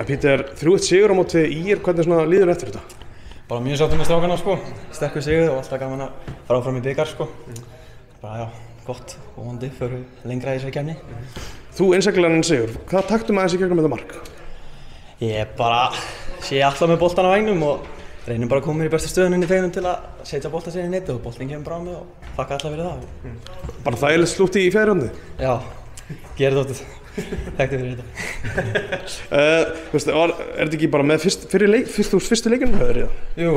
Pítur, 3-1 sigur á móti ÍR, hvernig svona líður eftir þetta? Bara mjög sáttur með strákana sko, sterkur sigur og alltaf gaman að fara áfram í bikar sko. Bara já, gott og vonandi förum við lengra í þessari keppni. Þú einstaklega sigur, hvað taktu með þessi gegnum þetta mark? Ég bara sé alltaf með boltan á vægnum og reynum bara að koma mér í bestu stöðun inn í teginum til að setja boltan sér í netið og boltin kemur bara á mig og þakka alltaf fyrir það. Bara þægilegt slútt í fjärði rúndi? Já, gerði þetta. Þekkti fyrir þetta. Er þetta ekki bara með fyrstu leikinu höfður í það? Jú,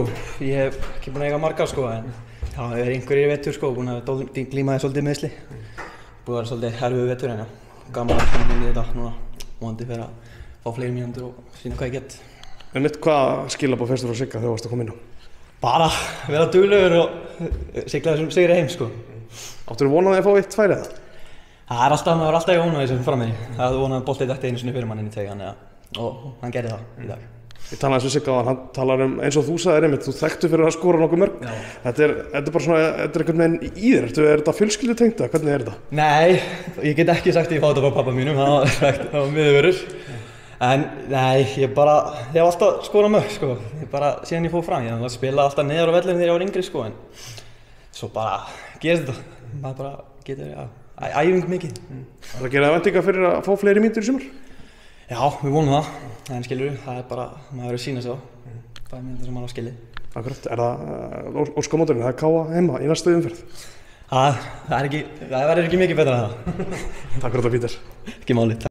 ég hef ekki búin að eiga margar sko, en það er einhverjir í vetur sko, búin að glímaði svolítið meðsli. Búin að vera svolítið erfiður vetur en já, gaman að koma inn í þetta núna. Vonandi fyrir að fá fleiri mínútur og sýna hvað ég get. En hvað skilaboð fékkstu frá Sigga þegar þú varst að koma inn á? Bara vera duglegur og sigla þessum sigri heim sko. Áttirðu von á því að fá 1-2 eða? Maður er alltaf í óna þessum frammi. Það er vonað að boltið dætti einu sinni fyrir mann inn í teig, og hann gerði það í dag. Ég talaði eins og Sigga á hann talar eins og þú sagðir einmitt, þú þekktu fyrir að skora nokkuð mörg. Þetta er bara svona, þetta er einhvern veginn í þér, er þetta fjölskyldutengt eða hvernig er þetta? Nei, ég get ekki sagt ég fá þetta frá pappa mínum, það var miðurverður. En nei, ég hef alltaf skorað mörg sko, síðan ég fór fram, ég var að spila alltaf neðar á vellinum þegar ég var yngri sko, en svo bara gerist þetta, maður bara getur, æfing mikið. Það gerir það væntingar fyrir að fá fleiri mínútur í sumar? Já, við vonum það, en skilur það er bara, maður verður að sýna sig á, það mínútur sem maður á skilið. Akkurat, er það óskamóturinn, það er Káa heima í næstu umferð? Það verður ekki mikið betra en það. Takk fyrir þetta, Pítur. Ekki málið.